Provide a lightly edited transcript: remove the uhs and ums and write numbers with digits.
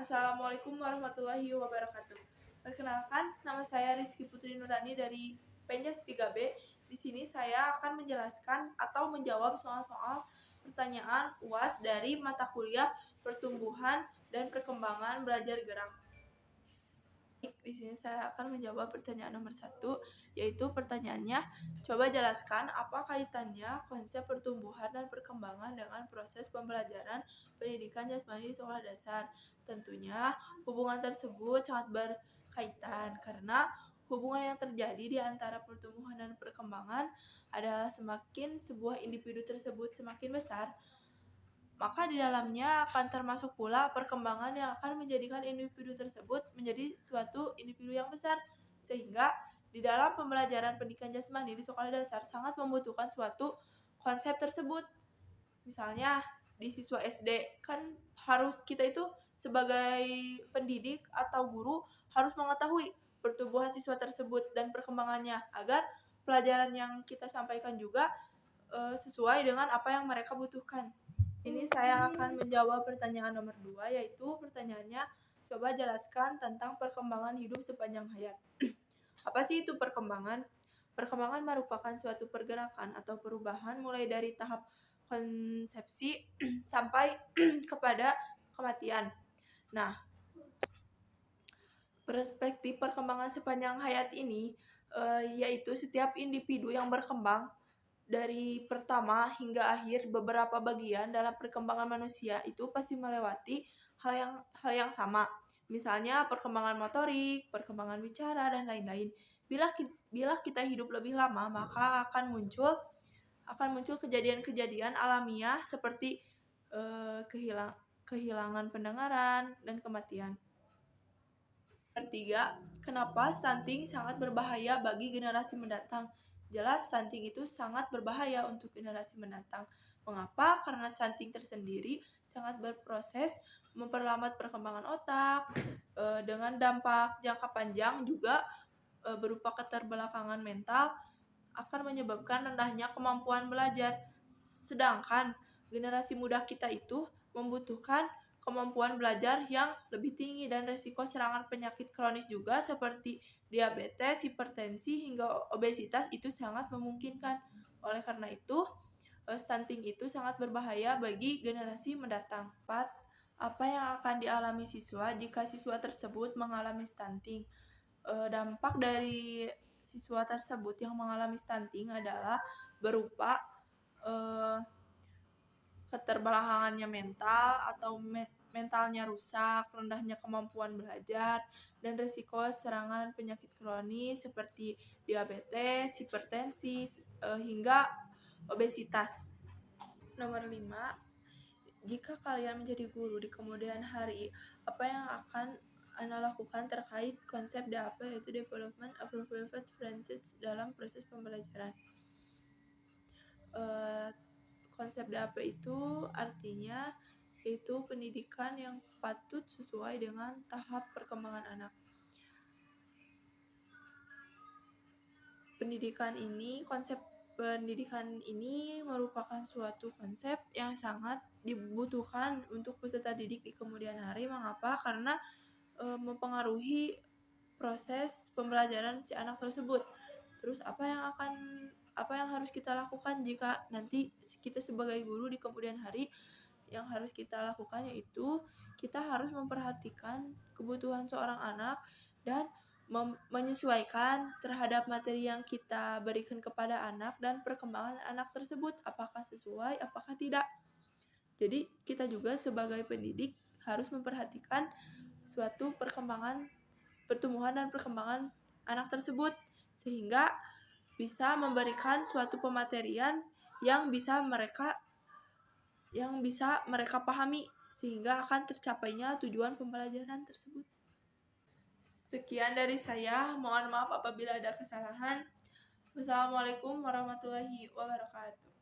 Assalamualaikum warahmatullahi wabarakatuh. Perkenalkan, nama saya Rizky Putri Nurani dari Penjas 3B. Di sini saya akan menjelaskan atau menjawab soal-soal pertanyaan UAS dari mata kuliah Pertumbuhan dan Perkembangan Belajar Gerak. Di sini saya akan menjawab pertanyaan nomor 1, yaitu pertanyaannya, coba jelaskan apa kaitannya konsep pertumbuhan dan perkembangan dengan proses pembelajaran pendidikan jasmani di sekolah dasar. Tentunya hubungan tersebut sangat berkaitan karena hubungan yang terjadi di antara pertumbuhan dan perkembangan adalah semakin sebuah individu tersebut semakin besar, maka di dalamnya akan termasuk pula perkembangan yang akan menjadikan individu tersebut menjadi suatu individu yang besar. Sehingga di dalam pembelajaran pendidikan jasmani di sekolah dasar sangat membutuhkan suatu konsep tersebut. Misalnya di siswa SD kan harus kita itu sebagai pendidik atau guru harus mengetahui pertumbuhan siswa tersebut dan perkembangannya agar pelajaran yang kita sampaikan juga sesuai dengan apa yang mereka butuhkan. Ini saya akan menjawab pertanyaan nomor 2, yaitu pertanyaannya, coba jelaskan tentang perkembangan hidup sepanjang hayat. Apa sih itu perkembangan? Perkembangan merupakan suatu pergerakan atau perubahan mulai dari tahap konsepsi sampai kepada kematian. Nah, perspektif perkembangan sepanjang hayat ini yaitu setiap individu yang berkembang dari pertama hingga akhir, beberapa bagian dalam perkembangan manusia itu pasti melewati hal yang sama. Misalnya perkembangan motorik, perkembangan bicara, dan lain-lain. Bila kita hidup lebih lama, maka akan muncul kejadian-kejadian alamiah seperti kehilangan pendengaran dan kematian. Ketiga, kenapa stunting sangat berbahaya bagi generasi mendatang? Jelas stunting itu sangat berbahaya untuk generasi mendatang. Mengapa? Karena stunting tersendiri sangat berproses memperlambat perkembangan otak, dengan dampak jangka panjang juga berupa keterbelakangan mental, akan menyebabkan rendahnya kemampuan belajar. Sedangkan generasi muda kita itu membutuhkan kemampuan belajar yang lebih tinggi dan resiko serangan penyakit kronis juga seperti diabetes, hipertensi, hingga obesitas itu sangat memungkinkan. Oleh karena itu, stunting itu sangat berbahaya bagi generasi mendatang. 4. Apa yang akan dialami siswa jika siswa tersebut mengalami stunting? Dampak dari siswa tersebut yang mengalami stunting adalah berupa keterbelakangannya mental atau mentalnya rusak, rendahnya kemampuan belajar, dan risiko serangan penyakit kronis seperti diabetes, hipertensi, hingga obesitas. Nomor 5, jika kalian menjadi guru di kemudian hari, apa yang akan Anda lakukan terkait konsep DAP, yaitu Development Appropriate Apprentice dalam proses pembelajaran? Konsep DAP itu artinya yaitu pendidikan yang patut sesuai dengan tahap perkembangan anak. Konsep pendidikan ini merupakan suatu konsep yang sangat dibutuhkan untuk peserta didik di kemudian hari. Mengapa? Karena mempengaruhi proses pembelajaran si anak tersebut. Terus apa yang harus kita lakukan jika nanti kita sebagai guru di kemudian hari? Yang harus kita lakukan yaitu kita harus memperhatikan kebutuhan seorang anak dan menyesuaikan terhadap materi yang kita berikan kepada anak dan perkembangan anak tersebut, apakah sesuai, apakah tidak. Jadi kita juga sebagai pendidik harus memperhatikan suatu pertumbuhan dan perkembangan anak tersebut sehingga bisa memberikan suatu pematerian yang bisa mereka pahami sehingga akan tercapainya tujuan pembelajaran tersebut. Sekian dari saya, mohon maaf apabila ada kesalahan. Wassalamualaikum warahmatullahi wabarakatuh.